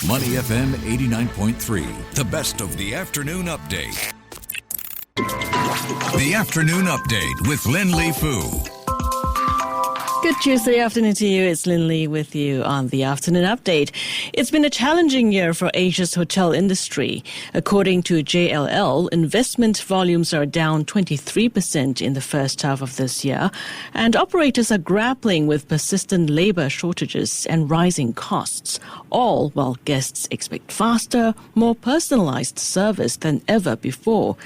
Money FM 89.3, the best of the afternoon update. The afternoon update with Lynlee Foo. Good Tuesday afternoon to you. It's Lynlee with you on the Afternoon Update. It's been a challenging year for Asia's hotel industry. According to JLL, investment volumes are down 23% in the first half of this year, and operators are grappling with persistent labor shortages and rising costs, all while guests expect faster, more personalized service than ever before.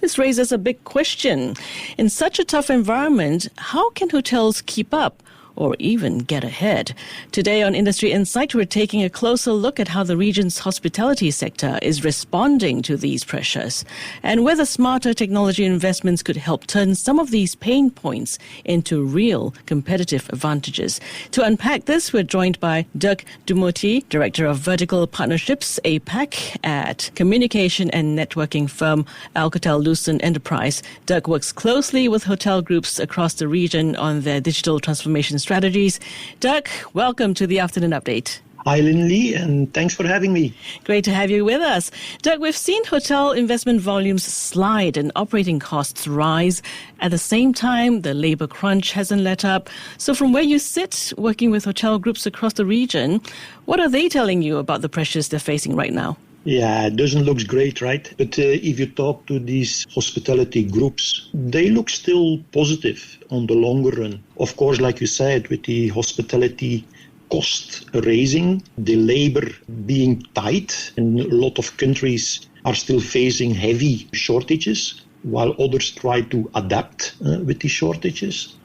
This raises a big question. In such a tough environment, how can hotels keep up or even get ahead? Today on Industry Insight, we're taking a closer look at how the region's hospitality sector is responding to these pressures and whether smarter technology investments could help turn some of these pain points into real competitive advantages. To unpack this, we're joined by Dirk Dumortier, Director of Vertical Partnerships, APAC, at communication and networking firm Alcatel-Lucent Enterprise. Dirk works closely with hotel groups across the region on their digital transformation strategies. Dirk, welcome to the Afternoon Update. Hi, Lynlee, and thanks for having me. Great to have you with us. Dirk, we've seen hotel investment volumes slide and operating costs rise. At the same time, the labor crunch hasn't let up. So from where you sit, working with hotel groups across the region, what are they telling you about the pressures they're facing right now? Yeah, it doesn't look great, right? But if you talk to these hospitality groups, they look still positive on the longer run. Of course, like you said, with the hospitality cost raising, the labor being tight, and a lot of countries are still facing heavy shortages, while others try to adapt with the shortages.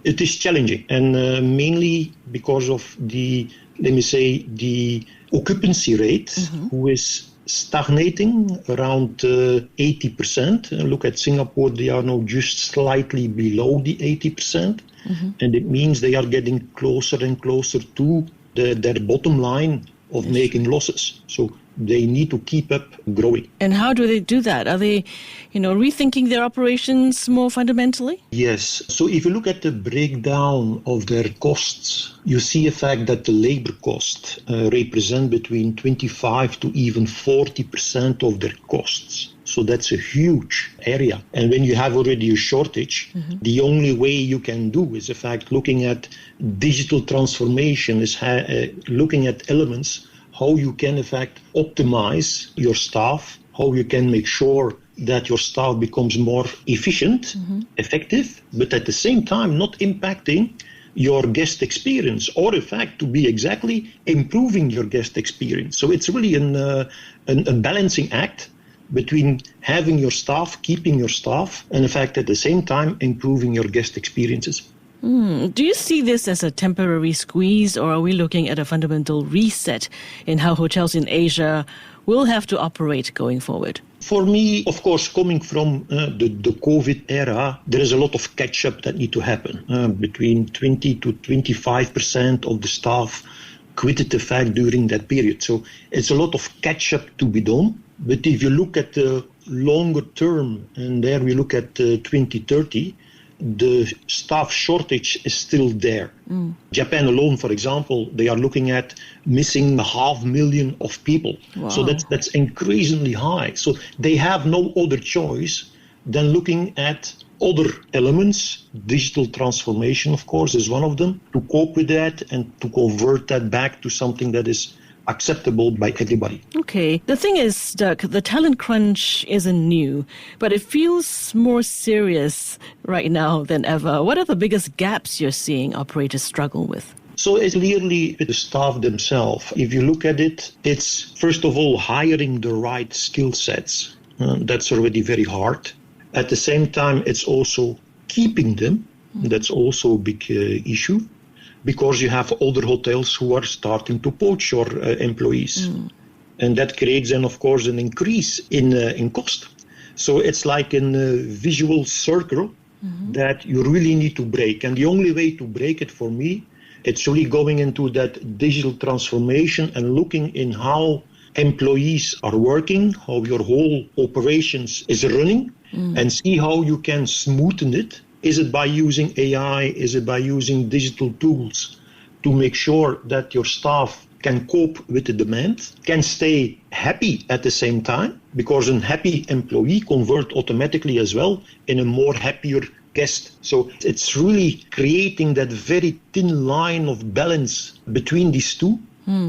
It is challenging, and mainly because of the occupancy rate, who is stagnating around 80%. Look at Singapore, they are now just slightly below the 80%. And it means they are getting closer and closer to their bottom line of making losses. So they need to keep up growing. And how do they do that? Are they, rethinking their operations more fundamentally? Yes. So if you look at the breakdown of their costs, you see a fact that the labor costs represent between 25 to even 40% of their costs. So that's a huge area. And when you have already a shortage, the only way you can do is, in fact, looking at digital transformation, is looking at elements, how you can, in fact, optimize your staff, how you can make sure that your staff becomes more efficient, effective, but at the same time not impacting your guest experience, or in fact to be exactly improving your guest experience. So it's really a balancing act between having your staff, keeping your staff, and in fact at the same time improving your guest experiences. Do you see this as a temporary squeeze, or are we looking at a fundamental reset in how hotels in Asia will have to operate going forward? For me, of course, coming from the COVID era, there is a lot of catch-up that need to happen. Between 20 to 25% of the staff quitted the fact during that period. So it's a lot of catch-up to be done. But if you look at the longer term, and there we look at 2030, the staff shortage is still there. Japan alone, for example, they are looking at missing 500,000 of people. Wow. So that's increasingly high. So they have no other choice than looking at other elements. Digital transformation, of course, is one of them, to cope with that and to convert that back to something that is acceptable by everybody. Okay. The thing is, Dirk, the talent crunch isn't new, but it feels more serious right now than ever. What are the biggest gaps you're seeing operators struggle with? So it's clearly with the staff themselves. If you look at it, it's first of all hiring the right skill sets. That's already very hard. At the same time, it's also keeping them. That's also a big issue, because you have other hotels who are starting to poach your employees. And that creates then, of course, an increase in cost. So it's like a visual circle that you really need to break. And the only way to break it for me, it's really going into that digital transformation and looking in how employees are working, how your whole operations is running, and see how you can smoothen it. Is it by using AI? Is it by using digital tools to make sure that your staff can cope with the demand, can stay happy at the same time, because a happy employee convert automatically as well in a more happier guest. So it's really creating that very thin line of balance between these two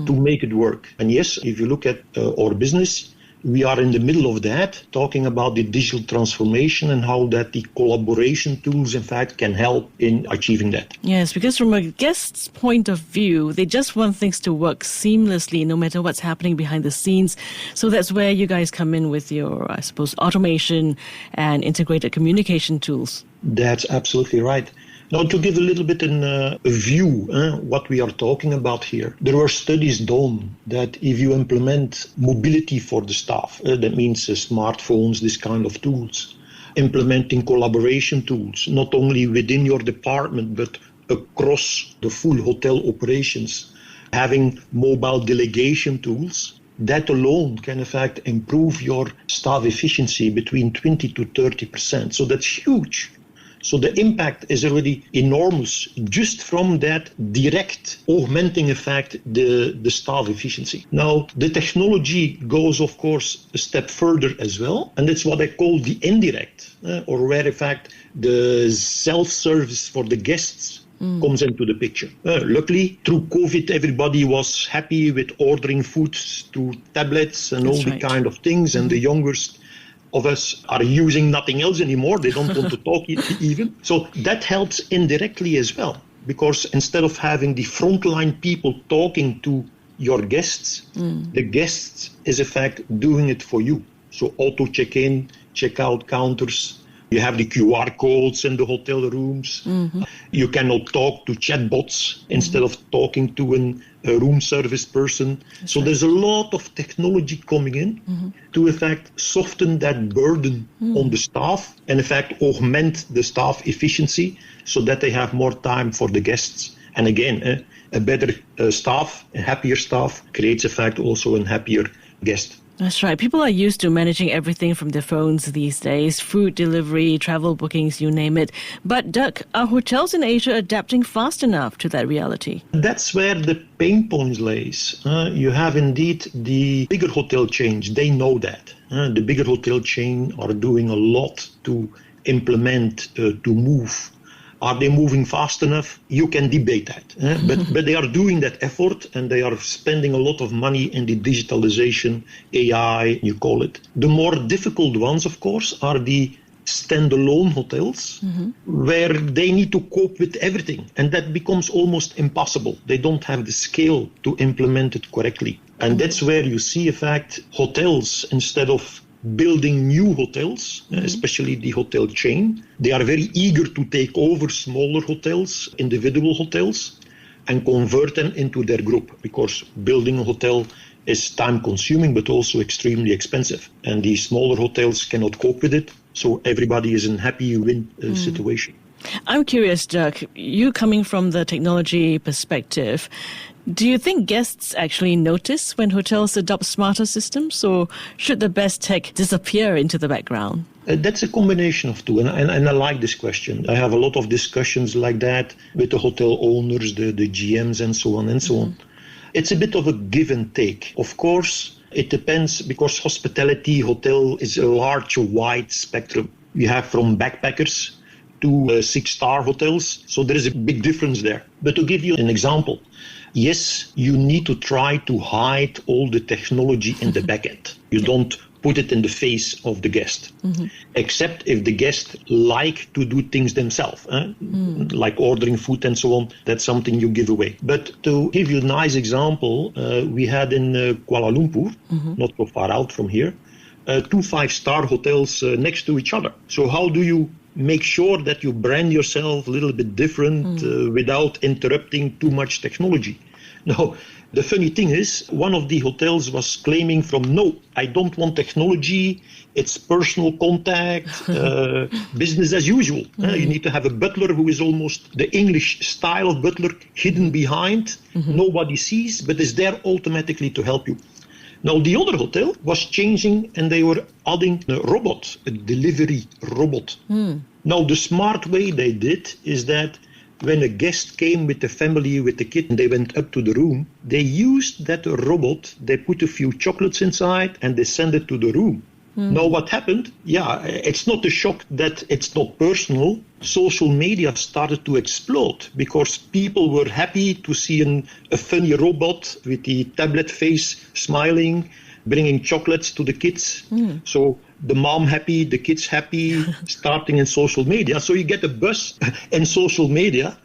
to make it work. And yes, if you look at our business, we are in the middle of that, talking about the digital transformation and how that the collaboration tools, in fact, can help in achieving that. Yes, because from a guest's point of view, they just want things to work seamlessly, no matter what's happening behind the scenes. So that's where you guys come in with your, I suppose, automation and integrated communication tools. That's absolutely right. Now, to give a little bit a view what we are talking about here, there were studies done that if you implement mobility for the staff, that means smartphones, this kind of tools, implementing collaboration tools, not only within your department, but across the full hotel operations, having mobile delegation tools, that alone can, in fact, improve your staff efficiency between 20 to 30%. So that's huge. So the impact is already enormous just from that direct augmenting effect, the staff efficiency. Now, the technology goes, of course, a step further as well. And that's what I call the indirect, or where, in fact, the self-service for the guests comes into the picture. Luckily, through COVID, everybody was happy with ordering food through tablets and all the kind of things. And the youngest of us are using nothing else anymore. They don't want to talk even. So that helps indirectly as well, because instead of having the frontline people talking to your guests, the guests is in fact doing it for you. So auto check-in, check-out counters. You have the QR codes in the hotel rooms. You can now talk to chatbots instead of talking to a room service person. So there's a lot of technology coming in to, in fact, soften that burden on the staff and, in fact, augment the staff efficiency so that they have more time for the guests. And again, a better staff, a happier staff creates, in fact, also a happier guest. That's right. People are used to managing everything from their phones these days, food delivery, travel bookings, you name it. But Dirk, are hotels in Asia adapting fast enough to that reality? That's where the pain points lays. You have indeed the bigger hotel chains. They know that. The bigger hotel chain are doing a lot to implement, to move. Are they moving fast enough? You can debate that. But they are doing that effort, and they are spending a lot of money in the digitalization, AI, you call it. The more difficult ones, of course, are the standalone hotels, where they need to cope with everything. And that becomes almost impossible. They don't have the scale to implement it correctly. And that's where you see, in fact, hotels, instead of building new hotels, especially the hotel chain, they are very eager to take over smaller hotels, individual hotels, and convert them into their group, because building a hotel is time consuming but also extremely expensive, and the smaller hotels cannot cope with it, so everybody is in happy win situation. I'm curious, Dirk, you coming from the technology perspective, do you think guests actually notice when hotels adopt smarter systems, or should the best tech disappear into the background? That's a combination of two, and I like this question. I have a lot of discussions like that with the hotel owners, the GMs, and so on and so on. It's a bit of a give and take. Of course, it depends, because hospitality, hotel is a large, wide spectrum. You have from backpackers to 6-star hotels, so there is a big difference there. But to give you an example, yes, you need to try to hide all the technology in the back end. You don't put it in the face of the guest, except if the guest like to do things themselves, like ordering food and so on. That's something you give away. But to give you a nice example, we had in Kuala Lumpur, not so far out from here, 2 5-star hotels next to each other. So how do you make sure that you brand yourself a little bit different without interrupting too much technology? Now, the funny thing is, one of the hotels was claiming no, I don't want technology, it's personal contact, business as usual. You need to have a butler who is almost the English style of butler, hidden behind, nobody sees, but is there automatically to help you. Now, the other hotel was changing, and they were adding a robot, a delivery robot. Now, the smart way they did is that when a guest came with the family, with the kid, and they went up to the room, they used that robot, they put a few chocolates inside, and they sent it to the room. Now what happened? Yeah, it's not a shock that it's not personal. Social media started to explode because people were happy to see a funny robot with the tablet face smiling, bringing chocolates to the kids. So the mom happy, the kids happy, starting in social media. So you get a buzz in social media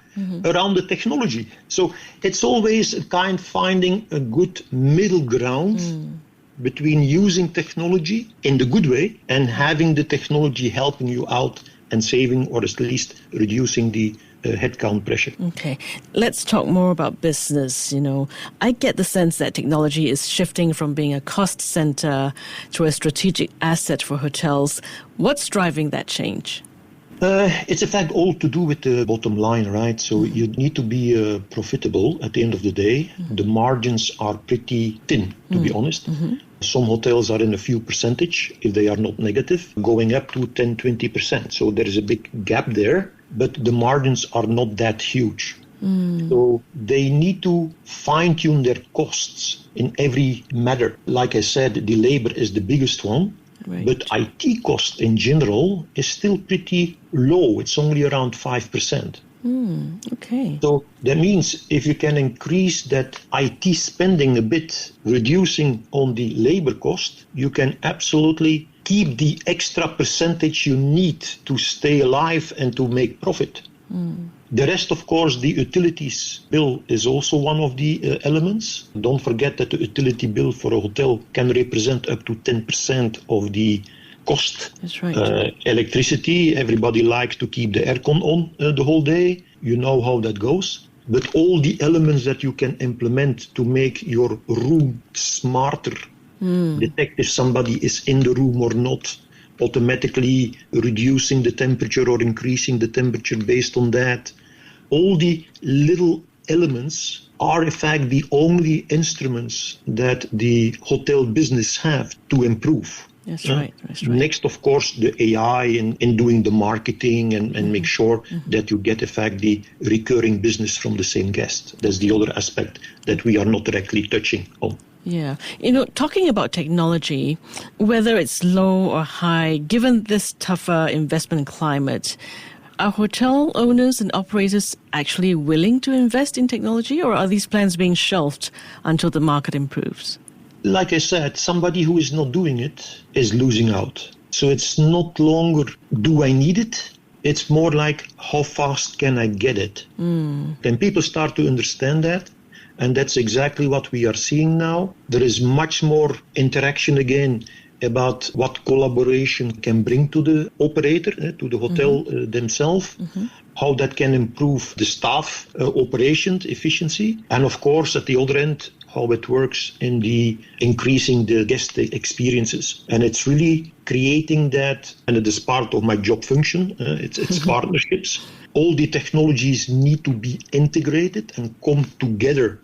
around the technology. So it's always a kind finding a good middle ground between using technology in the good way and having the technology helping you out and saving or at least reducing the headcount pressure. Okay, let's talk more about business. I get the sense that technology is shifting from being a cost center to a strategic asset for hotels. What's driving that change? It's in fact all to do with the bottom line, right? So you need to be profitable at the end of the day. The margins are pretty thin, to be honest. Some hotels are in a few percentage, if they are not negative, going up to 10, 20%. So there is a big gap there, but the margins are not that huge. So they need to fine-tune their costs in every matter. Like I said, the labor is the biggest one. Right. But IT cost in general is still pretty low. It's only around 5%. Okay. So that means if you can increase that IT spending a bit, reducing on the labor cost, you can absolutely keep the extra percentage you need to stay alive and to make profit. The rest, of course, the utilities bill is also one of the elements. Don't forget that the utility bill for a hotel can represent up to 10% of the cost. That's right. Electricity, everybody likes to keep the aircon on the whole day. You know how that goes. But all the elements that you can implement to make your room smarter, detect if somebody is in the room or not, automatically reducing the temperature or increasing the temperature based on that. All the little elements are in fact the only instruments that the hotel business have to improve. That's right. Next, of course, the AI in doing the marketing and make sure that you get in fact the recurring business from the same guest. That's the other aspect that we are not directly touching on. Yeah. Talking about technology, whether it's low or high, given this tougher investment climate, are hotel owners and operators actually willing to invest in technology, or are these plans being shelved until the market improves? Like I said, somebody who is not doing it is losing out. So it's not longer, do I need it? It's more like, how fast can I get it? Then people start to understand that. And that's exactly what we are seeing now. There is much more interaction again about what collaboration can bring to the operator, to the hotel themselves, how that can improve the staff operations efficiency, and of course at the other end, how it works in the increasing the guest experiences. And it's really creating that, and it is part of my job function, it's partnerships. All the technologies need to be integrated and come together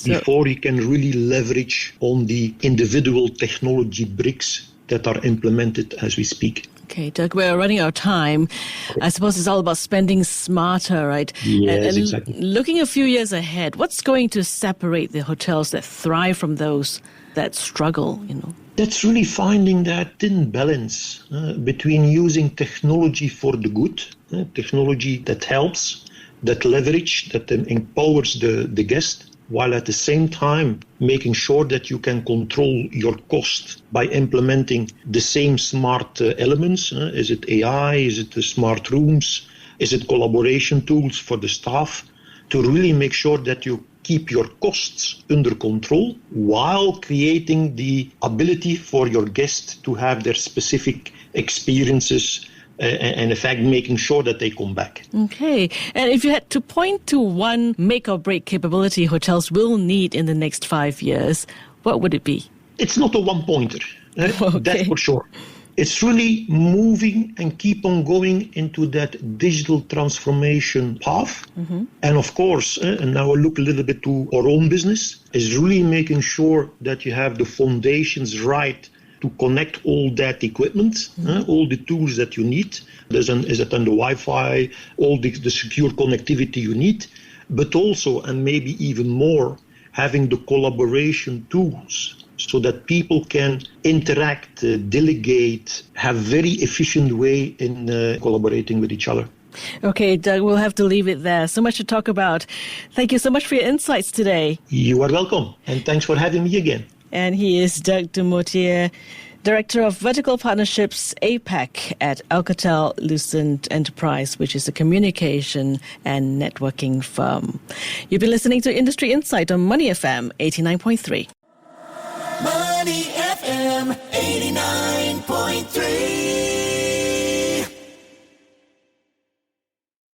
before you can really leverage on the individual technology bricks that are implemented as we speak. Okay, Dirk, we're running out of time. I suppose it's all about spending smarter, right? Yes, and exactly. Looking a few years ahead, what's going to separate the hotels that thrive from those that struggle, That's really finding that thin balance between using technology for the good, technology that helps, that leverage, that empowers the guest, while at the same time making sure that you can control your cost by implementing the same smart elements. Is it AI? Is it the smart rooms? Is it collaboration tools for the staff? To really make sure that you keep your costs under control while creating the ability for your guests to have their specific experiences and in fact making sure that they come back. Okay. And if you had to point to one make or break capability hotels will need in the next 5 years, what would it be? It's not a one-pointer, that's for sure. It's really moving and keep on going into that digital transformation path. And of course, and now I look a little bit to our own business, is really making sure that you have the foundations right to connect all that equipment, all the tools that you need. Is it on the Wi-Fi, all the secure connectivity you need, but also, and maybe even more, having the collaboration tools so that people can interact, delegate, have very efficient way in collaborating with each other. Okay, Dirk, we'll have to leave it there. So much to talk about. Thank you so much for your insights today. You are welcome, and thanks for having me again. And he is Dirk Dumortier, Director of Vertical Partnerships APAC at Alcatel-Lucent Enterprise, which is a communication and networking firm. You've been listening to Industry Insight on Money FM 89.3. Money FM 89.3.